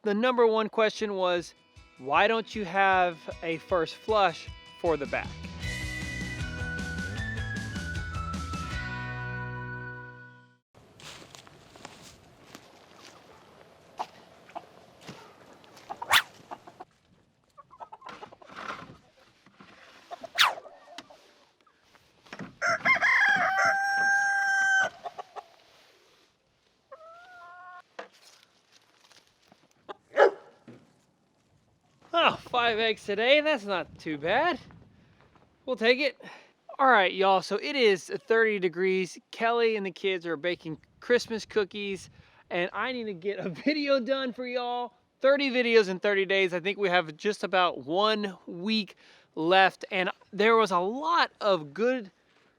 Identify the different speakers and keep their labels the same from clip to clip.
Speaker 1: the number one question was, why don't you have a first flush for the back? Oh, 5 eggs today, that's not too bad. We'll take it. All right, y'all, so it is 30 degrees. Kelly and the kids are baking Christmas cookies, and I need to get a video done for y'all. 30 videos in 30 days. I think we have just about 1 week left, and there was a lot of good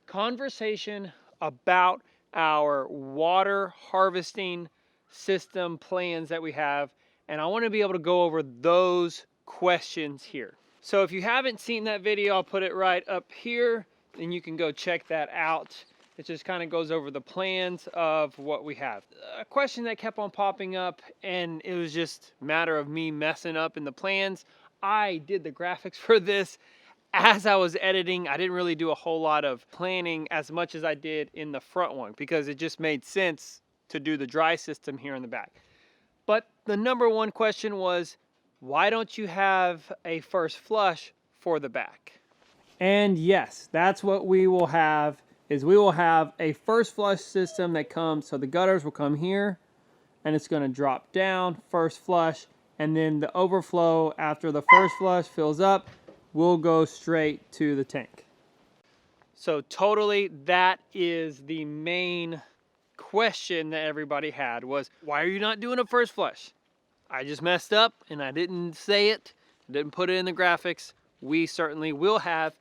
Speaker 1: conversation about our water harvesting system plans that we have, and I want to be able to go over those questions here. So if you haven't seen that video, I'll put it right up here and you can go check that out. It just kind of goes over the plans of what we have. A question that kept on popping up, and it was just a matter of me messing up in the plans. I did the graphics for this as I was editing. I didn't really do a whole lot of planning as much as I did in the front one because it just made sense to do the dry system here in the back. But the number one question was, why don't you have a first flush for the back? And yes, that's what we will have, is we will have a first flush system that comes, so the gutters will come here and it's gonna drop down, first flush, and then the overflow after the first flush fills up will go straight to the tank. So totally, that is the main question that everybody had was, why are you not doing a first flush? I just messed up and I didn't say it, didn't put it in the graphics. We certainly will have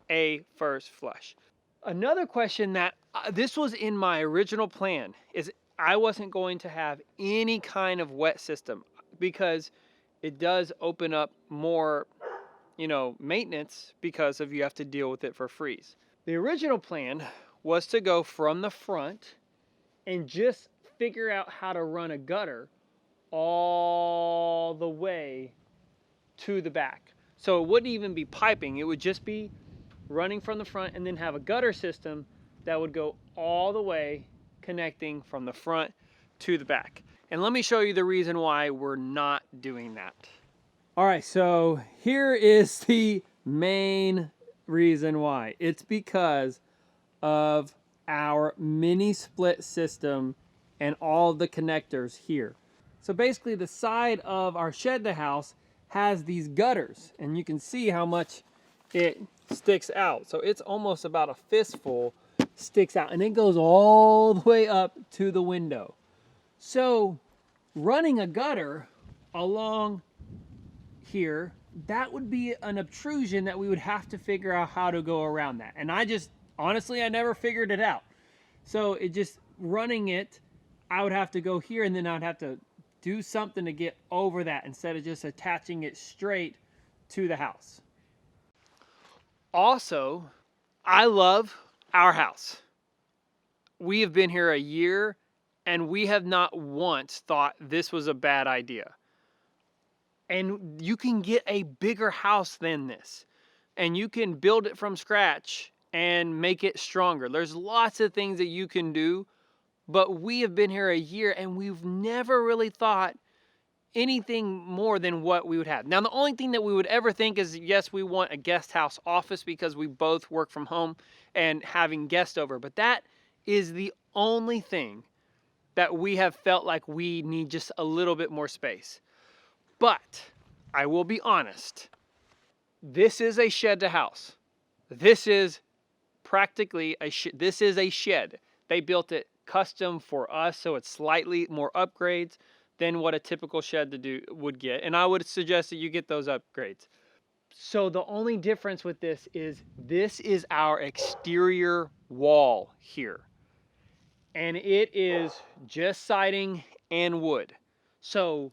Speaker 1: a first flush. Another question that this was in my original plan is I wasn't going to have any kind of wet system because it does open up more, maintenance because of you have to deal with it for freeze. The original plan was to go from the front and just figure out how to run a gutter all the way to the back. So it wouldn't even be piping, it would just be running from the front and then have a gutter system that would go all the way connecting from the front to the back. And let me show you the reason why we're not doing that. All right, so here is the main reason why. It's because of our mini split system and all the connectors here. So basically the side of our shed to house has these gutters, and you can see how much it sticks out. So it's almost about a fistful sticks out, and it goes all the way up to the window. So running a gutter along here, that would be an obtrusion that we would have to figure out how to go around that. And honestly, I never figured it out. So it just running it, I would have to go here and then I'd have to do something to get over that instead of just attaching it straight to the house. Also, I love our house. We have been here a year and we have not once thought this was a bad idea. And you can get a bigger house than this, and you can build it from scratch and make it stronger. There's lots of things that you can do, but we have been here a year and we've never really thought anything more than what we would have. Now, the only thing that we would ever think is, yes, we want a guest house office because we both work from home and having guests over, but that is the only thing that we have felt like we need just a little bit more space. But I will be honest, this is a shed to house. This is practically this is a shed. They built it custom for us, so it's slightly more upgrades than what a typical shed would get. And I would suggest that you get those upgrades. So the only difference with this is our exterior wall here. And it is just siding and wood. So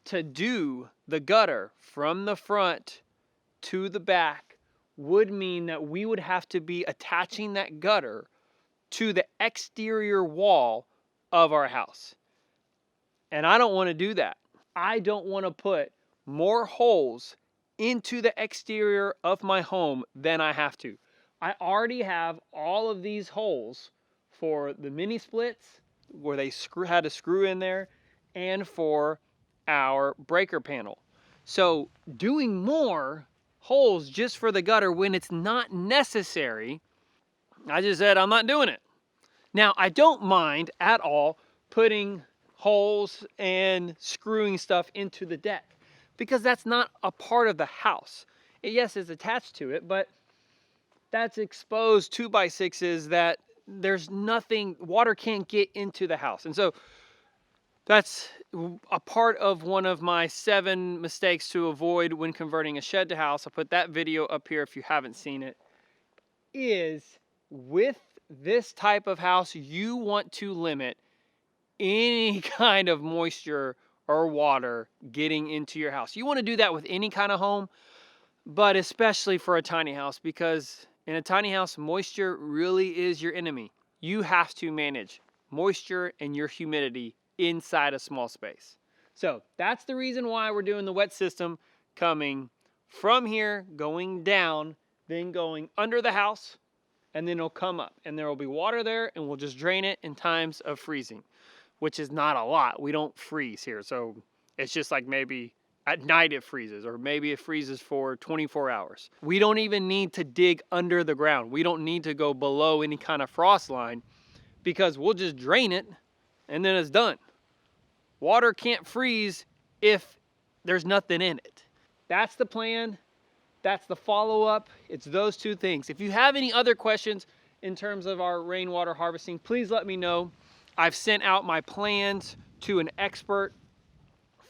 Speaker 1: to do the gutter from the front to the back would mean that we would have to be attaching that gutter to the exterior wall of our house. And I don't want to do that. I don't want to put more holes into the exterior of my home than I have to. I already have all of these holes for the mini splits where they had a screw in there, and for our breaker panel. So doing more holes just for the gutter when it's not necessary, I just said I'm not doing it. Now, I don't mind at all putting holes and screwing stuff into the deck because that's not a part of the house. Yes, it's attached to it, but that's exposed 2x6s that there's nothing, water can't get into the house. And so that's a part of one of my 7 mistakes to avoid when converting a shed to house. I'll put that video up here if you haven't seen it. Is with this type of house, you want to limit any kind of moisture or water getting into your house. You want to do that with any kind of home, but especially for a tiny house, because in a tiny house, moisture really is your enemy. You have to manage moisture and your humidity inside a small space. So that's the reason why we're doing the wet system, coming from here, going down, then going under the house, and then it'll come up and there will be water there, and we'll just drain it in times of freezing, which is not a lot. We don't freeze here. So it's just like maybe at night it freezes, or maybe it freezes for 24 hours. We don't even need to dig under the ground. We don't need to go below any kind of frost line because we'll just drain it and then it's done. Water can't freeze if there's nothing in it. That's the plan. That's the follow-up. It's those 2 things. If you have any other questions in terms of our rainwater harvesting, please let me know. I've sent out my plans to an expert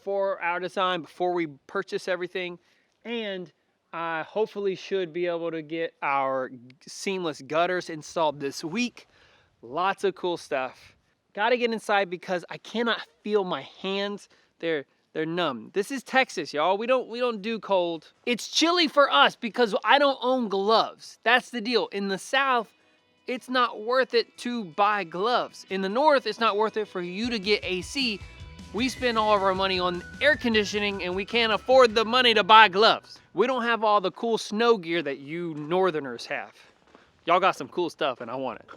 Speaker 1: for our design before we purchase everything, and I hopefully should be able to get our seamless gutters installed this week. Lots of cool stuff. Got to get inside because I cannot feel my hands. They're numb. This is Texas, y'all. We don't do cold. It's chilly for us because I don't own gloves. That's the deal. In the South, it's not worth it to buy gloves. In the North, it's not worth it for you to get AC. We spend all of our money on air conditioning and we can't afford the money to buy gloves. We don't have all the cool snow gear that you Northerners have. Y'all got some cool stuff and I want it.